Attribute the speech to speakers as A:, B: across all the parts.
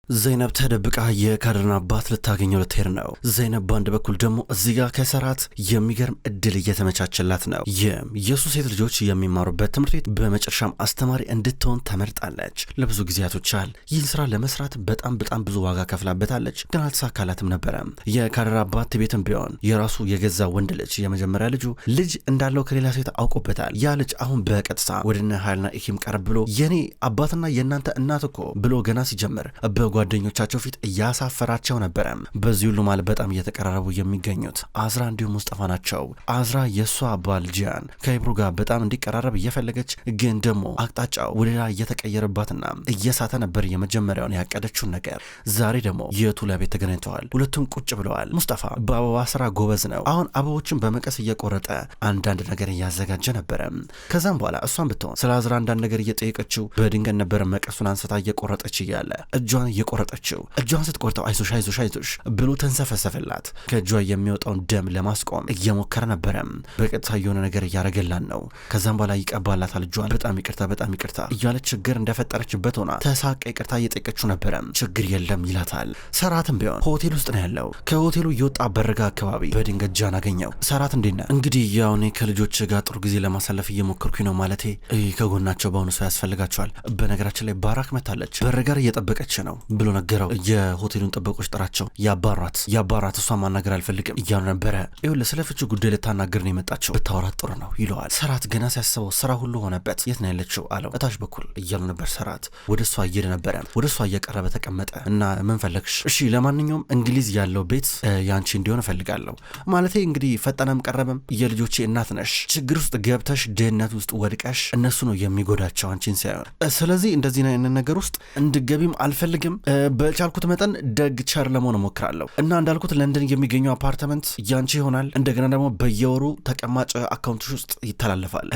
A: ዘይነብ ተደብቃ የካድርን አባት ልታገኘው ልትሄድ ነው። ዘይነብ በአንድ በኩል ደግሞ እዚህ ጋር ከሰራት የሚገርም እድል እየተመቻቸላት ነው። ይህም የሱ ሴት ልጆች የሚማሩበት ትምህርት ቤት በመጨረሻም አስተማሪ እንድትሆን ተመርጣለች። ለብዙ ጊዜያቶች ይህን ስራ ለመስራት በጣም ብዙ ዋጋ ከፍላበታለች፣ ግን አልተሳካላትም ነበረ። የካድር አባት ቤትም ቢሆን የራሱ የገዛ ወንድ ልጅ የመጀመሪያ ልጅ እንዳለው ከሌላ ሴት አውቆበታል። ያ ልጅ አሁን በቀጥታ ወደነ ኃይልና ኢኪም ቀረብ ብሎ የኔ አባትና የእናንተ እናት እኮ ብሎ ገና ሲጀምር ጓደኞቻቸው ፊት እያሳፈራቸው ነበረ። በዚህ ሁሉ ማለት በጣም እየተቀራረቡ የሚገኙት አዝራ እንዲሁም ሙስጠፋ ናቸው። አዝራ የሷ ባል ጂያን ከኢብሩ ጋር በጣም እንዲቀራረብ እየፈለገች ግን ደግሞ አቅጣጫው ወደ ሌላ እየተቀየረባትና እየሳተ ነበር የመጀመሪያውን ያቀደችውን ነገር። ዛሬ ደግሞ የቱላ ቤት ተገናኝተዋል። ሁለቱም ቁጭ ብለዋል። ሙስጠፋ በአበባ ስራ ጎበዝ ነው። አሁን አበቦችን በመቀስ እየቆረጠ አንዳንድ ነገር እያዘጋጀ ነበረ። ከዛም በኋላ እሷን ብትሆን ስለ አዝራ አንዳንድ ነገር እየጠየቀችው በድንገት ነበር መቀሱን አንስታ እየቆረጠች እያለ እጇን የቆረጠችው። እጇን ስትቆርጠው አይዞሽ ብሎ ተንሰፈሰፈላት። ከእጇ የሚወጣውን ደም ለማስቆም እየሞከረ ነበረ። በቀጥታ የሆነ ነገር እያረገላን ነው። ከዛም በኋላ ይቀባላታል እጇን። በጣም ይቅርታ እያለች ችግር እንደፈጠረችበት ሆና ተሳቀ ይቅርታ እየጠየቀችው ነበረ። ችግር የለም ይላታል። ሰራትም ቢሆን ሆቴል ውስጥ ነው ያለው። ከሆቴሉ እየወጣ በረጋ አካባቢ በድንገት ጃን አገኘው። ሰራት እንዴት ነህ? እንግዲህ ያው እኔ ከልጆች ጋር ጥሩ ጊዜ ለማሳለፍ እየሞከርኩኝ ነው። ማለቴ ከጎናቸው በአሁኑ ሰው ያስፈልጋቸዋል። በነገራችን ላይ ባራክ መታለች፣ በር ጋር እየጠበቀች ነው ብሎ ነገረው። የሆቴሉን ጥበቆች ጥራቸው ያባራት እሷ ማናገር አልፈልግም እያሉ ነበረ። ይኸውልህ ስለ ፍቺ ጉዳይ ልታናገር ነው የመጣቸው፣ ብታወራት ጥሩ ነው ይለዋል። ሰራት ገና ሲያስበው ስራ ሁሉ ሆነበት። የት ነው ያለችው አለው። እታች በኩል እያሉ ነበር። ሰራት ወደ እሷ እየሄደ ነበረ። ወደ እሷ እየቀረበ ተቀመጠ እና ምን ፈለግሽ? እሺ ለማንኛውም እንግሊዝ ያለው ቤት ያንቺ እንዲሆን እፈልጋለሁ። ማለቴ እንግዲህ ፈጠነም ቀረበም የልጆቼ እናት ነሽ። ችግር ውስጥ ገብተሽ ድህነት ውስጥ ወድቀሽ እነሱ ነው የሚጎዳቸው አንቺን ሳይሆን። ስለዚህ እንደዚህ አይነት ነገር ውስጥ እንድገቢም አልፈልግም። በቻልኩት መጠን ደግ ቸር ለመሆን እሞክራለሁ እና እንዳልኩት ለንደን የሚገኘው አፓርትመንት ያንቺ ይሆናል። እንደገና ደግሞ በየወሩ ተቀማጭ አካውንትሽ ውስጥ ይተላለፋል።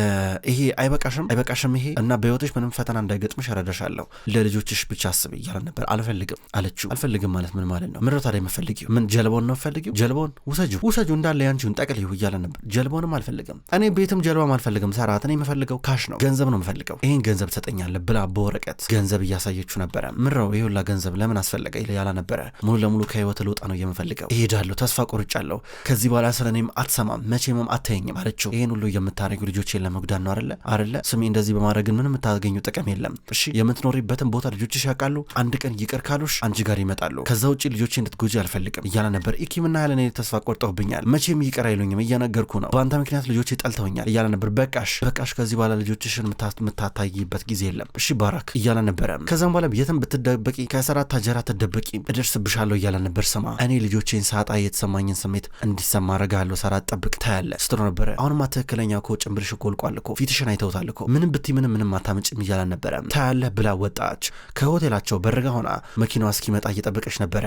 A: ይሄ አይበቃሽም ይሄ እና በህይወትሽ ምንም ፈተና እንዳይገጥምሽ እረዳሻለሁ። ለልጆችሽ ብቻ አስብ እያለ ነበር። አልፈልግም አለችው። አልፈልግም ማለት ምን ማለት ነው? ምን ረታ ላይ መፈልጊው? ምን ጀልባውን ነው ፈልጊው? ጀልባውን ውሰጁ እንዳለ ያንቺውን ጠቅልዩ እያለ ነበር። ጀልባውንም አልፈልግም እኔ ቤትም ጀልባም አልፈልግም። ሰራት እኔ የምፈልገው ካሽ ነው፣ ገንዘብ ነው የምፈልገው። ይሄን ገንዘብ ትሰጠኛለህ ብላ በወረቀት ገንዘብ እያሳየችው ነበረ። ምረው ይሁላ ገንዘብ ለምን አስፈለገ ያላ ነበረ። ሙሉ ለሙሉ ከህይወት ልወጣ ነው የምፈልገው፣ እሄዳለሁ፣ ተስፋ ቆርጫለሁ፣ ከዚህ በኋላ ስለኔም አትሰማም፣ መቼም አታየኝም አለችው። ይሄን ሁሉ የምታረጉ ልጆችን ለመጉዳት ነው አይደለ? ስሚ እንደዚህ በማድረግ ምን የምታገኙ ጥቅም የለም። እሺ የምትኖሪበትን ቦታ ልጆችሽ ያውቃሉ። አንድ ቀን ይቅር ካሉሽ አንቺ ጋር ይመጣሉ። ከዛ ውጪ ልጆቼ እንድትጎጂ አልፈልግም እያለ ነበር። ኢኪምና ያለኔ ተስፋ ቆርጠውብኛል፣ መቼም ይቅር አይሉኝም፣ እየነገርኩ ነው፣ በአንተ ምክንያት ልጆቼ ጠልተውኛል እያለ ነበር። በቃሽ ከዚህ በኋላ ልጆችሽን የምታታይበት ጊዜ የለም እሺ ባራክ እያለ ነበረ። ከዛም በኋላ የትም ብትደበቂ ከሰራት ታጀራ ትደበቂ እደርስብሻለሁ እያለ ነበር። ስማ እኔ ልጆቼን ሳጣ የተሰማኝን ስሜት እንዲሰማ አረጋለሁ። ሰራት ጠብቅ ታያለ ስትሮ ነበረ። አሁንማ ትክክለኛ እኮ ጭንብልሽ እኮ ልቋል እኮ ፊትሽን አይተውታል እኮ ምንም ብትይ ምንም አታመጭም እያለ ነበረ። ታያለህ ብላ ወጣች። ከሆቴላቸው በርጋ ሆና መኪናዋ እስኪመጣ እየጠበቀች ነበረ።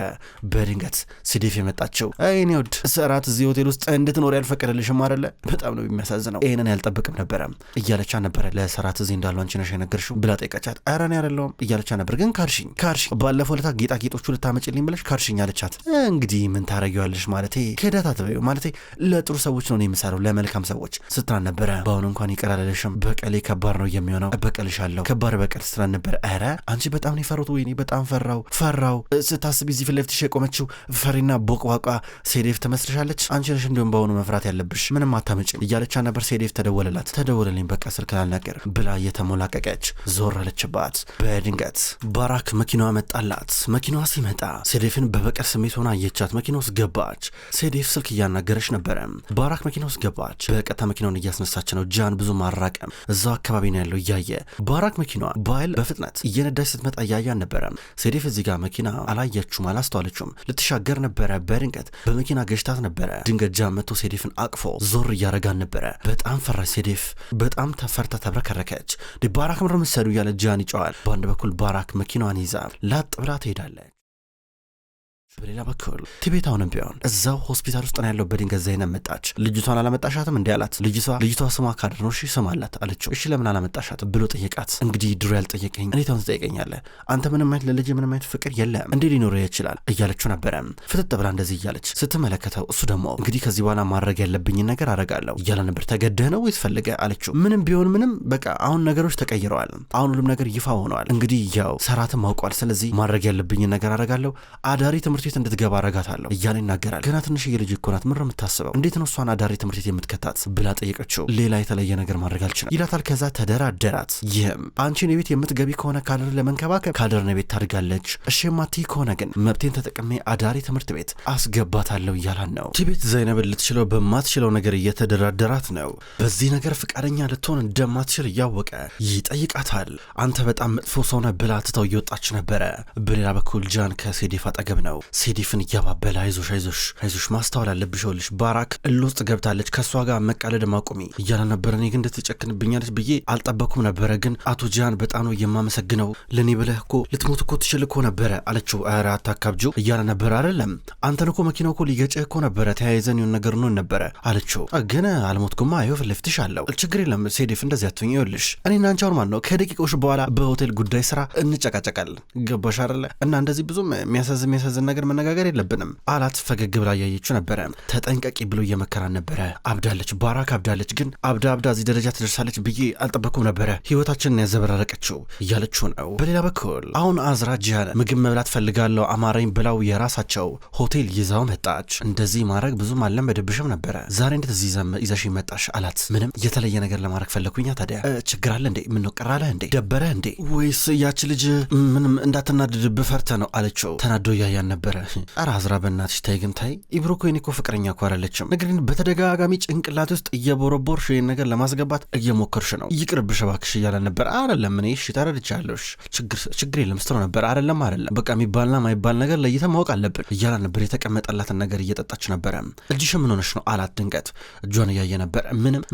A: በድንገት ሲዴፍ የመጣቸው እኔ ወድ ሰራት እዚህ ሆቴል ውስጥ እንድትኖር ያልፈቀደልሽም አይደለ? በጣም ነው የሚያሳዝነው፣ ይሄንን ያልጠብቅም ነበረ እያለቻ ነበረ። ለሰራት እዚህ እንዳሉ አንቺ ነሽ የነገርሽው ብላ ጠይቀቻት። ኧረ እኔ አይደለሁም እያለቻ ነበር። ግን ካርሽኝ ባለፈው ለታ ጌጣጌጦቹ ልታመጭልኝ ብለሽ ካርሽኝ አለቻት። እንግዲህ ምን ታረጊዋለሽ ማለቴ ክህደት አትበይው፣ ማለቴ ለጥሩ ሰዎች ነው የምሰራው ለመልካም ሰዎች ስትላን ነበረ። በአሁኑ እንኳን ይቀር አላለሽም፣ በቀሌ ከባድ ነው የሚሆነው፣ በቀልሻለሁ፣ ከባድ በቀል ስትላን ነበረ። ኧረ አንቺ በጣም ነው የፈሩት። ወይኔ በጣም ፈራው። ስታስቢ እዚህ ፊት ለፊትሽ የቆመችው ፈሪና ቦቅቧቃ ሴዴፍ ትመስልሻለች። አንቺ ነሽ እንዲሁም በአሁኑ መፍራት ያለብሽ፣ ምንም አታመጭም እያለቻ ነበር። ሴዴፍ ተደወለልኝ በቃ ስልክ ላልነገር ብላ እየተሞላቀቀች ዞር አለችባት። በድንገት ባራክ መኪናዋ መጣላት። መኪናዋ ሲመጣ ሴዴፍን በበቀል ስሜት ሆና አየቻት። መኪና ውስጥ ገባች። ሴዴፍ ስልክ እያናገረች ነበረ። ባራክ መኪና ውስጥ ገባች። በቀጥታ መኪናውን እያስነሳች ነው። ጃን ብዙ ማራቀም እዛው አካባቢ ነው ያለው እያየ ባራክ መኪናዋ በኃይል በፍጥነት እየነዳች ስትመጣ እያያን ነበረ። ሴዴፍ እዚህ ጋር መኪና አላየችውም፣ አላስተዋለችውም። ልትሻገር ነበረ። በድንገት በመኪና ገጭታት ነበረ። ድንገት ጃን መጥቶ ሴዴፍን አቅፎ ዞር እያረጋን ነበረ። በጣም ፈራች። ሴዴፍ በጣም ተፈርታ ተብረከረከች። ባራክ ምሮ መሰዱ እያለ ጃን ይጨዋል። በአንድ በኩል ባራክ መኪናዋን ይዛ ላጥ ብላ ትሄዳለች። በሌላ በኩል ቲቤት አሁንም ቢሆን እዛው ሆስፒታል ውስጥ ነው ያለው። በድንገት ዘይነብ መጣች። ልጅቷን አላመጣሻትም እንዴ አላት። ልጅቷ ስሟ ካድር ነው፣ እሺ ስም አላት አለችው። እሺ ለምን አላመጣሻት ብሎ ጠየቃት። እንግዲህ ድሮ ያልጠየቀኝ እኔ ታውን ትጠይቀኛለህ? አንተ ምንም አይነት ለልጅ ምንም አይነት ፍቅር የለም እንዴ ሊኖርህ ይችላል እያለችው ነበረ። ፍጥጥ ብላ እንደዚህ እያለች ስትመለከተው እሱ ደግሞ እንግዲህ ከዚህ በኋላ ማድረግ ያለብኝን ነገር አረጋለሁ እያለ ነበር። ተገደህ ነው ወይስ ፈልገህ አለችው። ምንም ቢሆን ምንም በቃ አሁን ነገሮች ተቀይረዋል። አሁን ሁሉም ነገር ይፋ ሆነዋል። እንግዲህ ያው ሰራትም አውቋል። ስለዚህ ማድረግ ያለብኝን ነገር አረጋለሁ። አዳሪ ትምህርት ቤት እንድትገባ አረጋታለሁ እያለ ይናገራል። ገና ትንሽዬ ልጅ እኮ ናት። ምን ነው የምታስበው? እንዴት ነው እሷን አዳሪ ትምህርት ቤት የምትከታት ብላ ጠየቀችው። ሌላ የተለየ ነገር ማድረግ አልችልም ይላታል። ከዛ ተደራደራት። ይህም አንቺን የቤት የምትገቢ ከሆነ ካደር ለመንከባከብ ካደርን ቤት ታድጋለች። እሺ የማትይ ከሆነ ግን መብቴን ተጠቅሜ አዳሪ ትምህርት ቤት አስገባታለሁ እያላን ነው። ቲቤት ዘይነብን ልትችለው በማትችለው ነገር እየተደራደራት ነው። በዚህ ነገር ፍቃደኛ ልትሆን እንደማትችል እያወቀ ይጠይቃታል። አንተ በጣም መጥፎ ሰው ነህ ብላ ትተው እየወጣች ነበረ። በሌላ በኩል ጃን ከሴዲፍ አጠገብ ነው። ሴዲፍን እያባበለ አይዞሽ ማስተዋል አለብሽ፣ ይኸውልሽ ባራክ እልህ ውስጥ ገብታለች፣ ከእሷ ጋር መቃለድ ማቆሚ እያለ ነበረ። እኔ ግን እንድትጨክንብኛለች ብዬ አልጠበኩም ነበረ፣ ግን አቶ ጃን በጣም ነው የማመሰግነው። ለእኔ ብለህ እኮ ልትሞት እኮ ትችል እኮ ነበረ አለችው። ኧረ አታካብጆ እያለ ነበር። አይደለም አንተን እኮ መኪናው እኮ ሊገጭህ እኮ ነበረ፣ ተያይዘን የሆነ ነገር ነው ነበረ አለችው። ግን አልሞትኩማ፣ ይኸው ፊት ለፊትሽ አለው። ችግር የለም ሴዲፍ እንደዚህ አትሁኝ፣ ይኸውልሽ እኔና አንቺ አሁን ማለት ነው ከደቂቃዎች በኋላ በሆቴል ጉዳይ ስራ እንጨቃጨቃለን፣ ገባሽ አይደለ? እና እንደዚህ ብዙም የሚያሳዝን ነገር መነጋገር የለብንም አላት። ፈገግ ብላ እያየችው ነበረ። ተጠንቀቂ ብሎ እየመከራን ነበረ። አብዳለች፣ ባራክ አብዳለች፣ ግን አብዳ እዚህ ደረጃ ትደርሳለች ብዬ አልጠበኩም ነበረ፣ ህይወታችንን ያዘበራረቀችው እያለችው ነው። በሌላ በኩል አሁን አዝራ ጂያን ምግብ መብላት ፈልጋለሁ አማረኝ ብላው የራሳቸው ሆቴል ይዛው መጣች። እንደዚህ ማድረግ ብዙም አልለመደብሽም ነበረ፣ ዛሬ እንዴት እዚህ ይዘሽ መጣሽ አላት። ምንም የተለየ ነገር ለማድረግ ፈለኩኛ። ታዲያ ችግር አለ እንዴ? ምነው ቀራለህ እንዴ? ደበረህ እንዴ? ወይስ ያች ልጅ ምንም እንዳትናደድብህ ፈርተህ ነው አለችው። ተናዶ እያያን ነበረ። ኧረ አዝራ በእናትሽ ታይ፣ ግን ታይ ኢብሮ እኮ የኔ እኮ ፍቅረኛ እኮ አይደለችም። ነገር ግን በተደጋጋሚ ጭንቅላት ውስጥ እየቦረቦርሽ ይህን ነገር ለማስገባት እየሞከርሽ ነው፣ ይቅርብሽ እባክሽ እያለ ነበር። አይደለም እኔ እሺ ተረድቻለሽ፣ ችግር የለም ስትለው ነበር። አይደለም በቃ የሚባልና ማይባል ነገር ለይተን ማወቅ አለብን እያለ ነበር። የተቀመጠላትን ነገር እየጠጣች ነበረ። እጅሽ ምን ሆነሽ ነው አላት። ድንገት እጇን እያየ ነበር።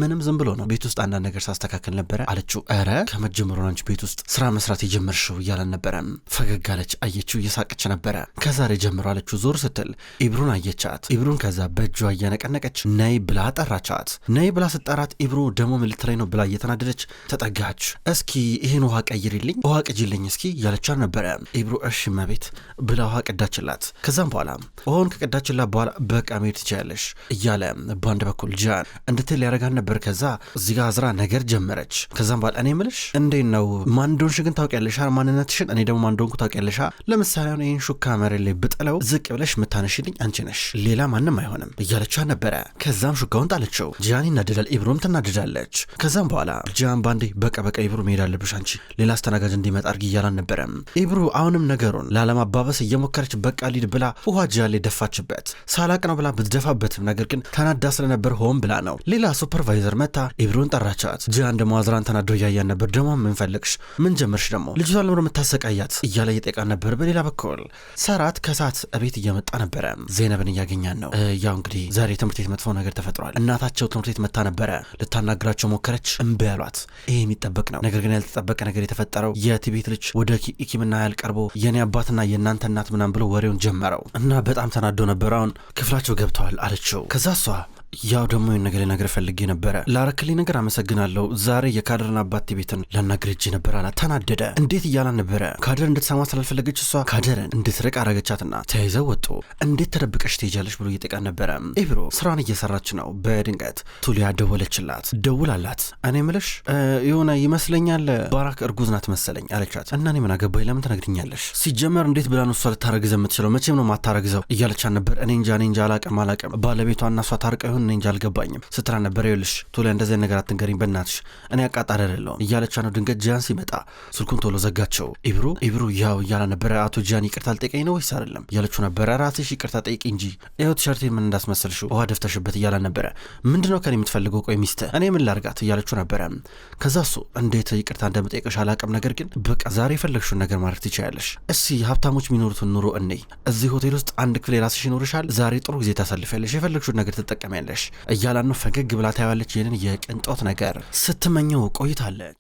A: ምንም ዝም ብሎ ነው፣ ቤት ውስጥ አንዳንድ ነገር ሳስተካከል ነበረ አለችው። ኧረ ከመጀመሩ አንቺ ቤት ውስጥ ስራ መስራት የጀመርሽው እያለን ነበረ። ፈገግ አለች፣ አየችው፣ እየሳቀች ነበረ። ከዛሬ ጀምሮ አለችው። ዞር ስትል ኢብሩን አየቻት። ኢብሩን ከዛ በእጇ እያነቀነቀች ነይ ብላ ጠራቻት። ነይ ብላ ስጠራት ኢብሩ ደግሞ ምልትራይ ነው ብላ እየተናደደች ተጠጋች። እስኪ ይህን ውሃ ቀይሪልኝ፣ ውሃ ቅጂልኝ እስኪ እያለቻት ነበረ። ኢብሩ እሺ መቤት ብላ ውሃ ቀዳችላት። ከዛም በኋላ ውሃውን ከቀዳችላት በኋላ በቃ መሄድ ትችያለሽ እያለ በአንድ በኩል ጃን እንድትል ያደረጋን ነበር። ከዛ እዚህ ጋር አዝራ ነገር ጀመረች። ከዛም በኋላ እኔ ምልሽ እንዴት ነው ማንዶንሽ ግን ታውቂያለሽ ማንነትሽን፣ እኔ ደግሞ ማንዶንኩ ታውቂያለሽ። ለምሳሌ አሁን ይህን ሹካ መሬት ላይ ብጥለው ዝቅ ብለሽ ምታነሽልኝ አንቺ ነሽ፣ ሌላ ማንም አይሆንም እያለቻ ነበረ። ከዛም ሹካውን ጣለችው። ጃን ይናደዳል፣ ኢብሩም ትናደዳለች። ከዛም በኋላ ጃን ባንዴ በቃ ኢብሩ መሄድ አለብሽ አንቺ፣ ሌላ አስተናጋጅ እንዲመጣ አድርጊ እያላን ነበረ። ኢብሩ አሁንም ነገሩን ላለማባበስ እየሞከረች በቃ ሊድ ብላ ውሃ ጃን ላይ ደፋችበት። ሳላቅ ነው ብላ ብትደፋበትም ነገር ግን ተናዳ ስለነበር ሆን ብላ ነው። ሌላ ሱፐርቫይዘር መታ ኢብሩን ጠራቻት። ጃን ደግሞ አዝራን ተናዶ እያያን ነበር። ደግሞ ምን ፈልግሽ? ምን ጀመርሽ ደግሞ? ልጅቷ ለምሮ የምታሰቃያት እያለ እየጠየቃን ነበር። በሌላ በኩል ሰራት ከሳት እቤት እየመጣ ነበረ። ዜነብን እያገኛን ነው። ያው እንግዲህ ዛሬ ትምህርት ቤት መጥፎ ነገር ተፈጥሯል። እናታቸው ትምህርት ቤት መታ ነበረ። ልታናግራቸው ሞከረች፣ እምቢ ያሏት። ይሄ የሚጠበቅ ነው። ነገር ግን ያልተጠበቀ ነገር የተፈጠረው የቲቤት ልጅ ወደ ኪምና ያልቀርቦ የኔ አባትና የእናንተ እናት ምናም ብሎ ወሬውን ጀመረው እና በጣም ተናዶ ነበር። አሁን ክፍላቸው ገብተዋል አለችው። ከዛ እሷ ያው ደግሞ ይህን ነገር ልነግርህ ፈልጌ ነበረ፣ ላረክልኝ ነገር አመሰግናለሁ። ዛሬ የካደርን አባት ቤትን ላናግር ሄጄ ነበር አላት። ተናደደ። እንዴት እያላን ነበረ። ካደር እንድትሰማ ስላልፈለገች እሷ ካደርን እንድትርቅ አረገቻትና ተያይዘው ወጡ። እንዴት ተደብቀሽ ትሄጃለሽ ብሎ እየጠየቃን ነበረ። ኢብሮ ስራን እየሰራች ነው። በድንገት ቱሊያ ደወለችላት። ደውላላት እኔ ምልሽ የሆነ ይመስለኛል ባራክ እርጉዝ ናት መሰለኝ አለቻት። እና እኔ ምን አገባኝ ለምን ትነግድኛለሽ? ሲጀመር እንዴት ብላ ነው እሷ ልታረግዘው የምትችለው? መቼም ነው ማታረግዘው እያለቻት ነበር። እኔ እንጃ አላቅም ባለቤቷ እና እሷ ታርቀው ይሁን እንጃ አልገባኝም ስትራ ነበር። ይኸውልሽ ቱሊያ እንደዚህ ነገር አትንገሪኝ በእናትሽ፣ እኔ አቃጣሪ አይደለሁም እያለቻ ነው። ድንገት ጃን ሲመጣ ስልኩን ቶሎ ዘጋቸው። ኢብሩ ያው እያለ ነበረ። አቶ ጃን ይቅርታ አልጠይቀኝ ነው ወይስ አይደለም እያለችው ነበረ። ራስሽ ይቅርታ ጠይቂ እንጂ ይኸው ቲሸርቴን ምን እንዳስመሰልሽው ውሃ ደፍተሽበት እያለ ነበረ። ምንድነው ከኔ የምትፈልገው? ቆይ ሚስት እኔ ምን ላርጋት እያለችው ነበረ። ከዛ እሱ እንዴት ይቅርታ እንደምጠይቀሽ አላቅም፣ ነገር ግን በቃ ዛሬ የፈለግሽውን ነገር ማድረግ ትችያለሽ። እስኪ ሀብታሞች የሚኖሩትን ኑሮ እኔ እዚህ ሆቴል ውስጥ አንድ ክፍል የራስሽ ይኖርሻል። ዛሬ ጥሩ ጊዜ ታሳልፊያለሽ፣ የፈለግሽውን ነገር ትጠቀሚያለሽ እያላን ነው። ፈገግ ብላ ታያለች። ይህንን የቅንጦት ነገር ስትመኘው ቆይታለች።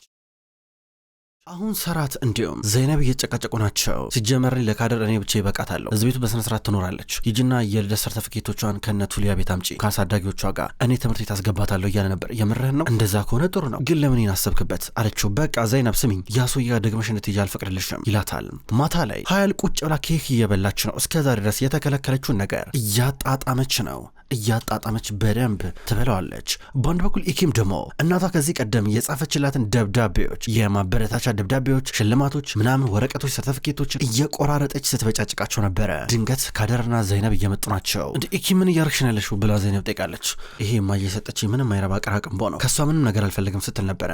A: አሁን ሰራት እንዲሁም ዘይነብ እየተጨቃጨቁ ናቸው። ሲጀመር ለካደር እኔ ብቻ ይበቃታለሁ፣ እዚህ ቤቱ በስነ ስርዓት ትኖራለች፣ ሂጂና የልደት ሰርተፊኬቶቿን ከነ ቱሊያ ቤት አምጪ ከአሳዳጊዎቿ ጋር እኔ ትምህርት ቤት አስገባታለሁ እያለ ነበር። የምርህን ነው? እንደዛ ከሆነ ጥሩ ነው፣ ግን ለምን አሰብክበት አለችው። በቃ ዘይነብ ስሚኝ፣ ያሶያ ደግመሽ እንድትሄጂ አልፈቅድልሽም ይላታል። ማታ ላይ ሀያል ቁጭ ብላ ኬክ እየበላች ነው። እስከዛ ድረስ የተከለከለችውን ነገር እያጣጣመች በደንብ ትበላዋለች። በአንድ በኩል ኢኪም ደግሞ እናቷ ከዚህ ቀደም የጻፈችላትን ደብዳቤዎች፣ የማበረታቻ ደብዳቤዎች፣ ሽልማቶች፣ ምናምን ወረቀቶች፣ ሰርተፊኬቶችን እየቆራረጠች ስትበጫጭቃቸው ነበረ። ድንገት ካደርና ዘይነብ እየመጡ ናቸው። እንደ ኢኪም ምን እያረግሽ ነው ያለሽው ብላ ዘይነብ ጠይቃለች። ይሄ የሰጠች ምንም አይረባ ቅራቅንቦ ነው፣ ከሷ ምንም ነገር አልፈልግም ስትል ነበረ።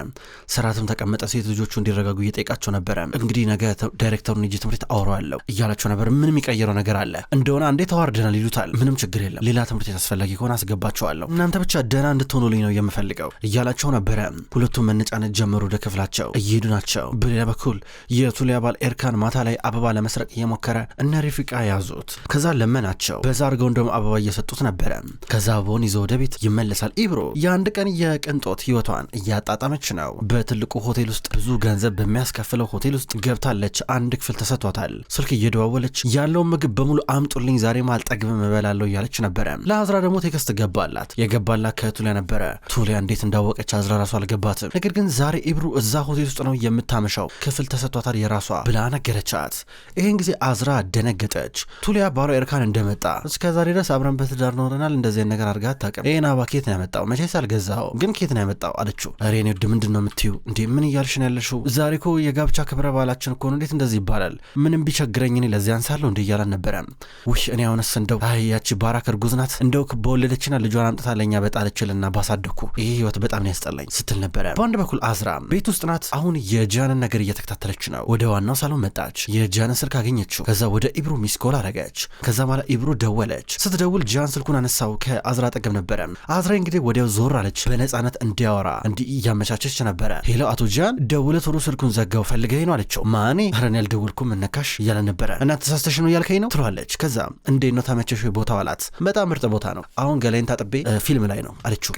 A: ሰራትም ተቀመጠ። ሴት ልጆቹ እንዲረጋጉ እየጠየቃቸው ነበረ። እንግዲህ ነገ ዳይሬክተሩን ሂጂ ትምህርት አወራዋለሁ እያላቸው ነበር። ምንም የሚቀየረው ነገር አለ እንደሆነ አንዴ ተዋርደናል ይሉታል። ምንም ችግር የለም፣ ሌላ ትምህርት አስፈላጊ ከሆነ አስገባቸዋለሁ፣ እናንተ ብቻ ደህና እንድትሆኑልኝ ነው የምፈልገው እያላቸው ነበረ። ሁለቱም መነጫነጭ ጀመሩ። ወደ ክፍላቸው እየሄዱ ናቸው። በሌላ በኩል የቱሊያ ባል ኤርካን ማታ ላይ አበባ ለመስረቅ እየሞከረ እነ ሪፊቃ ያዙት። ከዛ ለመናቸው። በዛ አድርገው እንደውም አበባ እየሰጡት ነበረ። ከዛ አበባውን ይዞ ወደ ቤት ይመለሳል። ኢብሮ የአንድ ቀን የቅንጦት ህይወቷን እያጣጣመች ነው። በትልቁ ሆቴል ውስጥ ብዙ ገንዘብ በሚያስከፍለው ሆቴል ውስጥ ገብታለች። አንድ ክፍል ተሰጥቷታል። ስልክ እየደዋወለች ያለውን ምግብ በሙሉ አምጡልኝ፣ ዛሬ አልጠግብም እበላለሁ እያለች ነበረ። ለአዝራ ደግሞ ቴክስት ገባላት። የገባላት ከቱሊያ ነበረ። ቱሊያ እንዴት እንዳወቀች አዝራ ራሷ አልገባትም። ነገር ግን ዛሬ ኢብሩ እዛ ሆቴል ውስጥ ነው የምታመሻው፣ ክፍል ተሰጥቷታል የራሷ ብላ ነገረቻት። ይህን ጊዜ አዝራ ደነገጠች። ቱሊያ ባሏ ኤርካን እንደመጣ እስከዛሬ ድረስ አብረን በትዳር ኖረናል፣ እንደዚህ ነገር አድርጋ አታውቅም፣ ይህን አበባ ኬት ነው ያመጣው? መቼስ አልገዛኸው፣ ግን ኬት ነው ያመጣው አለችው። ኧረ እኔ ውድ ምንድን ነው የምትይው እንዴ? ምን እያልሽ ነው ያለሽው? ዛሬ እኮ የጋብቻ ክብረ በዓላችን እኮ ነው፣ እንዴት እንደዚህ ይባላል? ምንም ቢቸግረኝ እኔ ለዚህ አንሳለሁ እንዴ እያላን ነበረ። ውይ እኔ አሁንስ እንደው ያቺ ባራክ እርጉዝ ናት፣ እንደው በወለደችና ልጇን አምጥታ ለኛ በጣለችልና ባሳደኩ ይሄ ህይወት በጣም ነው ያስጠላኝ ስትል ነበረ። በአንድ በኩል አዝራ ቤት ውስጥ ናት። አሁን የጃንን ነገር እየተከታተለች ነው። ወደ ዋናው ሳሎን መጣች። የጃንን ስልክ አገኘችው። ከዛ ወደ ኢብሩ ሚስኮል አረገች። ከዛ በኋላ ኢብሩ ደወለች። ስትደውል ጃን ስልኩን አነሳው። ከአዝራ አጠገብ ነበረ። አዝራ እንግዲህ ወዲያው ዞር አለች። በነፃነት እንዲያወራ እንዲህ እያመቻቸች ነበረ። ሄሎ አቶ ጃን፣ ደውለ ቶሎ ስልኩን ዘጋው፣ ፈልገኝ ነው አለችው። ማኔ ኧረ ያልደውልኩም እነካሽ እያለ ነበረ። እና ተሳስተሽ ነው እያልከኝ ነው ትለዋለች። ከዛ እንዴት ነው ተመቸሽ ቦታው አላት። በጣም ምርጥ ቦታ ነው፣ አሁን ገላይን ታጥቤ ፊልም ላይ ነው አለችው።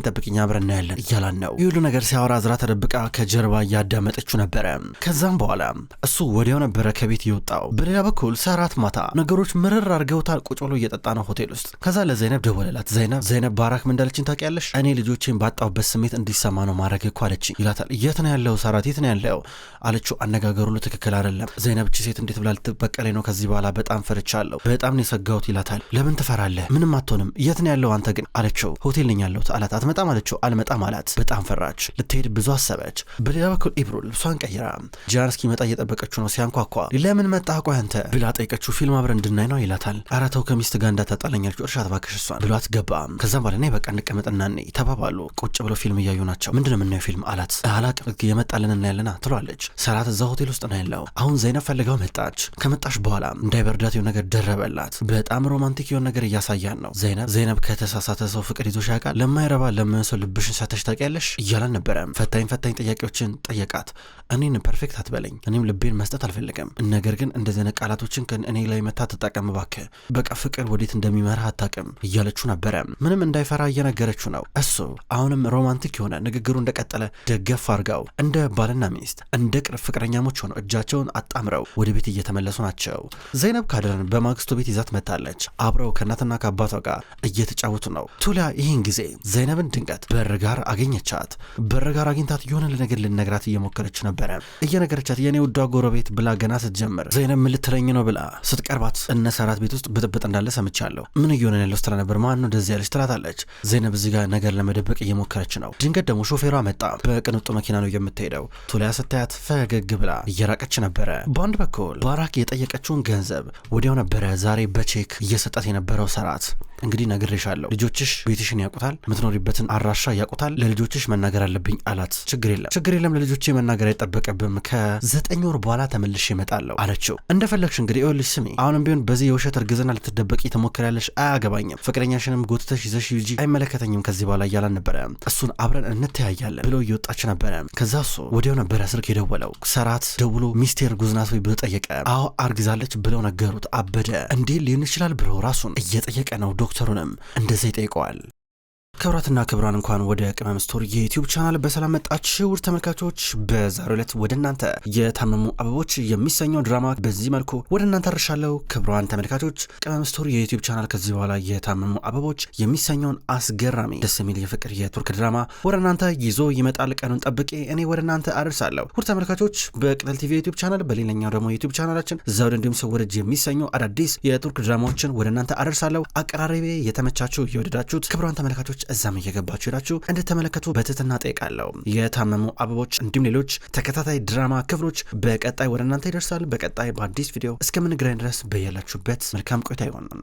A: ጠብቂኝ አብረን እናያለን እያላን ነው። ይህ ሁሉ ነገር ሲያወራ አዝራ ተደብቃ ከጀርባ እያዳመጠችው ነበረ። ከዛም በኋላ እሱ ወዲያው ነበረ ከቤት የወጣው። በሌላ በኩል ሰራት ማታ ነገሮች ምርር አድርገውታል። ቁጭ ብሎ እየጠጣ ነው ሆቴል ውስጥ። ከዛ ለዘይነብ ደወለላት። ዘይነብ ባራክ ምን እንዳለችኝ ታውቂያለሽ? እኔ ልጆቼን ባጣሁበት ስሜት እንዲሰማ ነው ማድረግ እኮ አለችኝ ይላታል። የት ነው ያለው ሰራት? የት ነው ያለው አለችው። አነጋገሩ ሁሉ ትክክል አይደለም። ዘይነብ እቺ ሴት እንዴት ብላ ልትበቀለኝ ነው? ከዚህ በኋላ በጣም ፈርቻለሁ፣ በጣም ነው የሰጋሁት ይላታል። ለምን ትፈራለህ? ምንም አትሆንም። የት ነው ያለው አንተ ግን አለችው። ሆቴል ነኝ ያለሁት አላት። አትመጣም አለችው። አልመጣም አላት። በጣም ፈራች። ልትሄድ ብዙ አሰበች። በሌላ በኩል ኢብሩ ልብሷን ቀይራ ጃን እስኪመጣ እየጠበቀችው ነው። ሲያንኳኳ ለምን መጣ ቆይ አንተ ብላ ጠይቀችው። ፊልም አብረን እንድናይ ነው ይላታል። ኧረ ተው ከሚስት ጋር እንዳታጣላኛለች እርሻት ባክሽ እሷን ብሏት ገባ። ከዛም በኋላ ነይ በቃ እንቀመጥና ነይ ተባባሉ። ቁጭ ብለው ፊልም እያዩ ናቸው። ምንድነው የምናየው ፊልም አላት። አላቅም የመጣልን እናያለና ትሏለች። ሰራት እዛ ሆቴል ውስጥ ነው ያለው። አሁን ዘይነብ ፈልገው መጣች። ከመጣሽ በኋላ እንዳይበርዳት የሆነ ነገር ደረበላት። በጣም ሮማንቲክ የሆነ ነገር እያሳያን ነው። ዘይነብ ከተሳሳተ ሰው ፍቅር ይዞሽ ያውቃል? ለማይረባ ለምንሰው ልብሽን ሰተሽ ታውቂያለሽ እያላን ነበረ። ፈታኝ ጥያቄዎችን ጠየቃት። እኔን ፐርፌክት አትበለኝ፣ እኔም ልቤን መስጠት አልፈልግም፣ ነገር ግን እንደዚህ አይነት ቃላቶችን እኔ ላይ መታ ተጠቀም እባክህ፣ በቃ ፍቅር ወዴት እንደሚመራ አታውቅም እያለችው ነበረ። ምንም እንዳይፈራ እየነገረችው ነው። እሱ አሁንም ሮማንቲክ የሆነ ንግግሩ እንደቀጠለ ደገፍ አርጋው እንደ ባልና ሚስት እንደ ቅርብ ፍቅረኛሞች ሆነው እጃቸውን አጣምረው ወደ ቤት እየተመለሱ ናቸው። ዘይነብ ካደርን በማግስቱ ቤት ይዛት መታለች። አብረው ከእናትና ከአባቷ ጋር እየተጫወቱ ነው። ቱሊያ ይህን ጊዜ ዘይነብን ድንገት በር ጋር አገኘቻት። በር ጋር አግኝታት የሆነ ነገር ልነግራት እየሞከረች ነበረ። እየነገረቻት የኔ ውዷ ጎረቤት ብላ ገና ስትጀምር ዘይነብ ምን ልትለኝ ነው ብላ ስትቀርባት እነ ሰራት ቤት ውስጥ ብጥብጥ እንዳለ ሰምቻለሁ፣ ምን እየሆነ ያለው ስትላ ነበር። ማን ነው እንደዚህ ያለች ትላታለች። ዘይነብ እዚህ ጋር ነገር ለመደበቅ እየሞከረች ነው። ድንገት ደግሞ ሾፌሯ መጣ። በቅንጡ መኪና ነው የምትሄደው። ቱሊያ ስታያት ፈገግ ብላ እየራቀች ነበረ። በአንድ በኩል ባራክ የጠየቀችውን ገንዘብ ወዲያው ነበረ ዛሬ በቼክ እየሰጣት የነበረው ሰራት። እንግዲህ ነግሬሻለሁ፣ ልጆችሽ ቤትሽን ያውቁታል፣ የምትኖሪበትን አድራሻ ያውቁታል፣ ለልጆችሽ መናገር አለብኝ አላት። ችግር የለም ለልጆቼ መናገር አይጠበቅብም፣ ከ9 ወር በኋላ ተመልሼ እመጣለሁ አለችው። እንደፈለግሽ እንግዲህ ይኸውልሽ ስሚ፣ አሁንም ቢሆን በዚህ የውሸት እርግዝና ልትደበቂ ትሞክሪያለሽ፣ አያገባኝም፣ ፍቅረኛሽንም ጎትተሽ ይዘሽ ሂጂ፣ አይመለከተኝም ከዚህ በኋላ እያላን ነበረ። እሱን አብረን እንተያያለን ብሎ እየወጣች ነበረ። ከዛ እሱ ወዲያው ነበረ ስልክ የደወለው። ሰራት ደውሎ ሚስቴ እርጉዝ ናት ወይ ብሎ ጠየቀ። አዎ አርግዛለች ብለው ነገሩት። አበደ። እንዴ ሊሆን ይችላል ብሎ ራሱን እየጠየቀ ነው። ዶክተሩንም እንደዛ ይጠይቀዋል። ክብራትና ክብራን እንኳን ወደ ቅመም ስቶሪ የዩቲዩብ ቻናል በሰላም መጣችሁ ውድ ተመልካቾች። በዛሬው ዕለት ወደ እናንተ የታመሙ አበቦች የሚሰኘው ድራማ በዚህ መልኩ ወደ እናንተ አርሻለሁ። ክብራን ተመልካቾች ቅመም ስቶሪ የዩቲዩብ ቻናል ከዚህ በኋላ የታመሙ አበቦች የሚሰኘውን አስገራሚ ደስ የሚል የፍቅር የቱርክ ድራማ ወደ እናንተ ይዞ ይመጣል። ቀኑን ጠብቄ እኔ ወደ እናንተ አርሳለሁ። ውድ ተመልካቾች በቅጠል ቲቪ ዩቲዩብ ቻናል በሌላኛው ደግሞ ዩቲዩብ ቻናላችን ዘውድ እንዲሁም ሰወረጅ የሚሰኘው አዳዲስ የቱርክ ድራማዎችን ወደ እናንተ አርሳለሁ። አቀራረቤ የተመቻችሁ የወደዳችሁት ክብራን ተመልካቾች እዛም እየገባችሁ ሄዳችሁ እንድትመለከቱ በትህትና ጠይቃለሁ። የታመሙ አበቦች እንዲሁም ሌሎች ተከታታይ ድራማ ክፍሎች በቀጣይ ወደ እናንተ ይደርሳል። በቀጣይ በአዲስ ቪዲዮ እስከምንገናኝ ድረስ በያላችሁበት መልካም ቆይታ ይሆን።